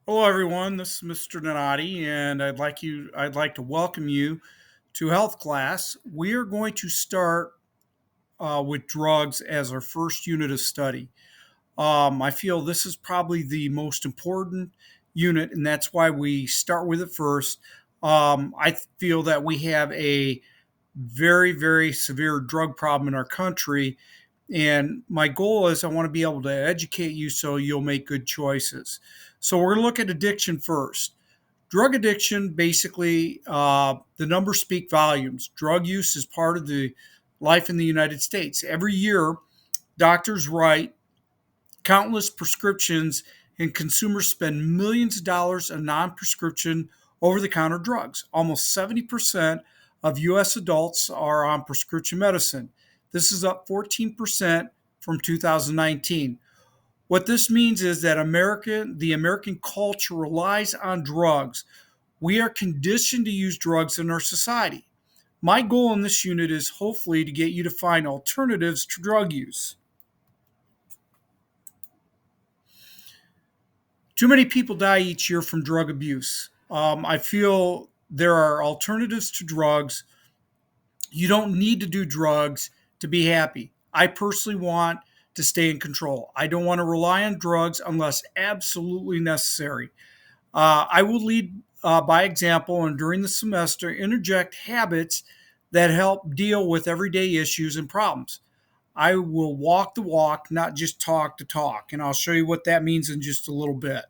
Hello, everyone. This is Mr. Donati, and I'd like to welcome you to health class. We are going to start with drugs as our first unit of study. I feel this is probably the most important unit, and that's why we start with it first. I feel that we have a very, very severe drug problem in our country, and my goal is I want to be able to educate you so you'll make good choices. So we're going to look at addiction first. Drug addiction, basically, the numbers speak volumes. Drug use is part of the life in the United States. Every year, doctors write countless prescriptions, and consumers spend millions of dollars on non prescription over the counter drugs. Almost 70% of US adults are on prescription medicine. This is up 14% from 2019. What this means is that the American culture relies on drugs. We are conditioned to use drugs in our society. My goal in this unit is hopefully to get you to find alternatives to drug use. Too many people die each year from drug abuse. I feel there are alternatives to drugs. You don't need to do drugs to be happy. I personally want to stay in control. I don't want to rely on drugs unless absolutely necessary. I will lead by example and during the semester interject habits that help deal with everyday issues and problems. I will walk the walk, not just talk the talk. And I'll show you what that means in just a little bit.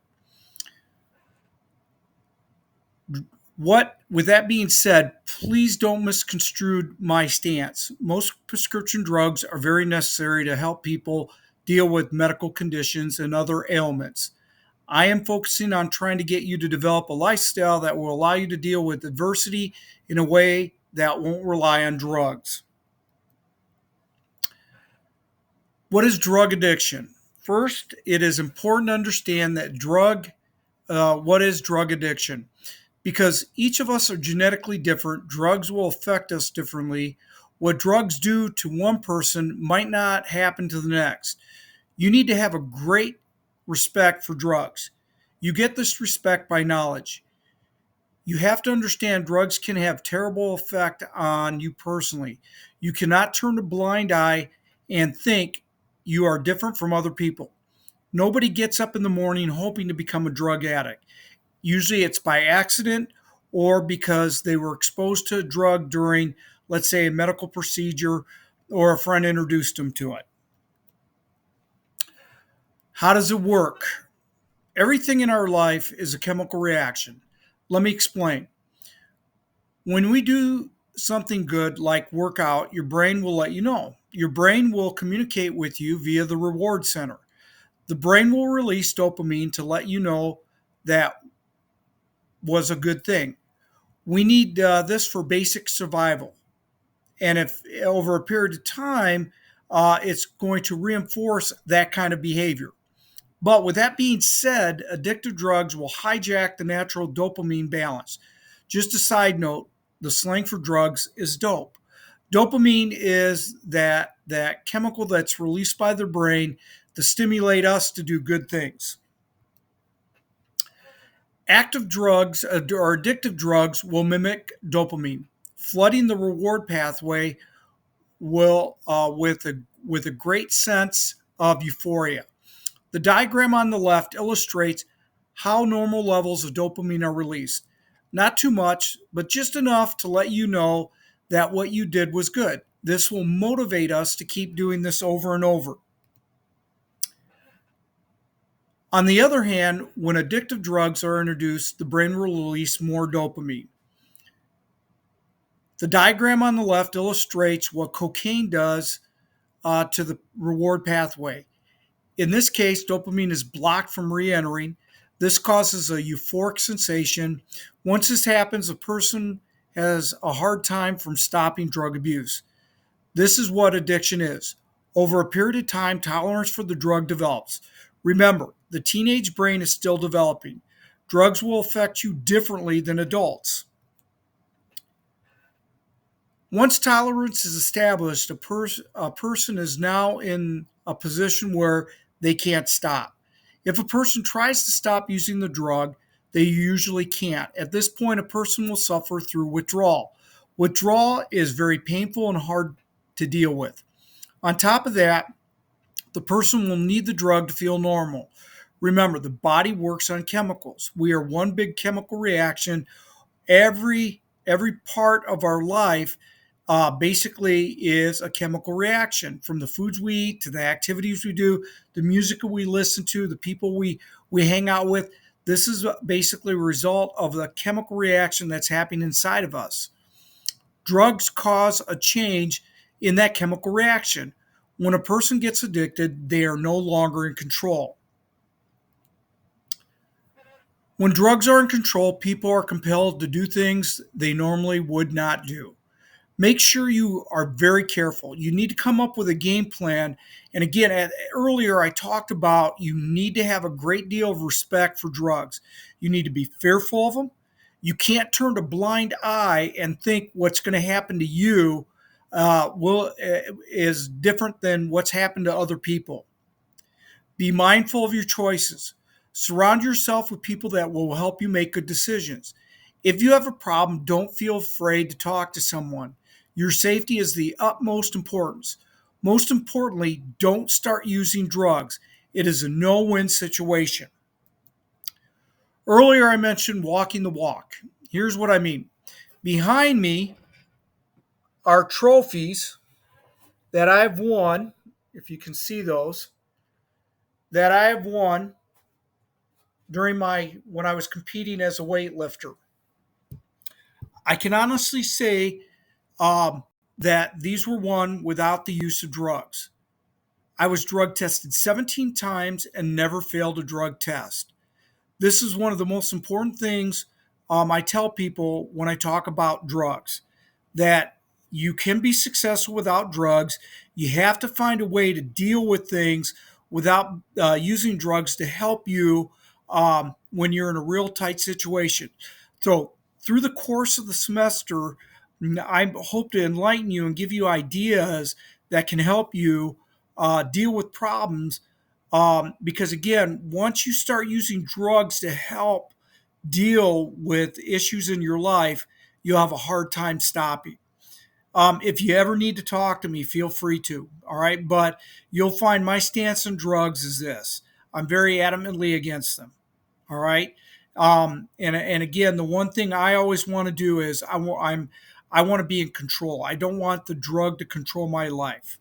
With that being said, please don't misconstrue my stance. Most prescription drugs are very necessary to help people deal with medical conditions and other ailments. I am focusing on trying to get you to develop a lifestyle that will allow you to deal with adversity in a way that won't rely on drugs. What is drug addiction? First, it is important to understand that what is drug addiction? Because each of us are genetically different, drugs will affect us differently. What drugs do to one person might not happen to the next. You need to have a great respect for drugs. You get this respect by knowledge. You have to understand drugs can have terrible effect on you personally. You cannot turn a blind eye and think you are different from other people. Nobody gets up in the morning hoping to become a drug addict. Usually it's by accident or because they were exposed to a drug during, let's say, a medical procedure or a friend introduced them to it. How does it work? Everything in our life is a chemical reaction. Let me explain. When we do something good like work out, your brain will let you know. Your brain will communicate with you via the reward center. The brain will release dopamine to let you know that was a good thing. We need this for basic survival. And if over a period of time, it's going to reinforce that kind of behavior. But with that being said, addictive drugs will hijack the natural dopamine balance. Just a side note, the slang for drugs is dope. Dopamine is that chemical that's released by the brain to stimulate us to do good things. Active drugs or addictive drugs will mimic dopamine, flooding the reward pathway will with a great sense of euphoria. The diagram on the left illustrates how normal levels of dopamine are released. Not too much, but just enough to let you know that what you did was good. This will motivate us to keep doing this over and over. On the other hand, when addictive drugs are introduced, the brain will release more dopamine. The diagram on the left illustrates what cocaine does to the reward pathway. In this case, dopamine is blocked from re entering. This causes a euphoric sensation. Once this happens, a person has a hard time from stopping drug abuse. This is what addiction is. Over a period of time, tolerance for the drug develops. Remember, the teenage brain is still developing. Drugs will affect you differently than adults. Once tolerance is established, a person is now in a position where they can't stop. If a person tries to stop using the drug, they usually can't. At this point, a person will suffer through withdrawal. Withdrawal is very painful and hard to deal with. On top of that, the person will need the drug to feel normal. Remember, the body works on chemicals. We are one big chemical reaction. Every part of our life basically is a chemical reaction, from the foods we eat to the activities we do, the music we listen to, the people we hang out with. This is basically a result of the chemical reaction that's happening inside of us. Drugs cause a change in that chemical reaction. When a person gets addicted, they are no longer in control. When drugs are in control, people are compelled to do things they normally would not do. Make sure you are very careful. You need to come up with a game plan. And again, earlier I talked about you need to have a great deal of respect for drugs. You need to be fearful of them. You can't turn a blind eye and think what's going to happen to you is different than what's happened to other people. Be mindful of your choices. Surround yourself with people that will help you make good decisions. If you have a problem, don't feel afraid to talk to someone. Your safety is the utmost importance. Most importantly, don't start using drugs. It is a no win situation. Earlier, I mentioned walking the walk. Here's what I mean. Behind me are trophies that I've won, if you can see those, that I have won during when I was competing as a weightlifter. I can honestly say um, that these were won without the use of drugs. I was drug tested 17 times and never failed a drug test. This is one of the most important things I tell people when I talk about drugs, that you can be successful without drugs. You have to find a way to deal with things without using drugs to help you when you're in a real tight situation. So, through the course of the semester, I hope to enlighten you and give you ideas that can help you deal with problems. Because again, once you start using drugs to help deal with issues in your life, you'll have a hard time stopping. If you ever need to talk to me, feel free to. All right. But you'll find my stance on drugs is this: I'm very adamantly against them. All right. And again, the one thing I always want to do is I want to be in control. I don't want the drug to control my life.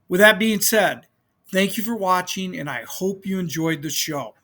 With that being said, thank you for watching, and I hope you enjoyed the show.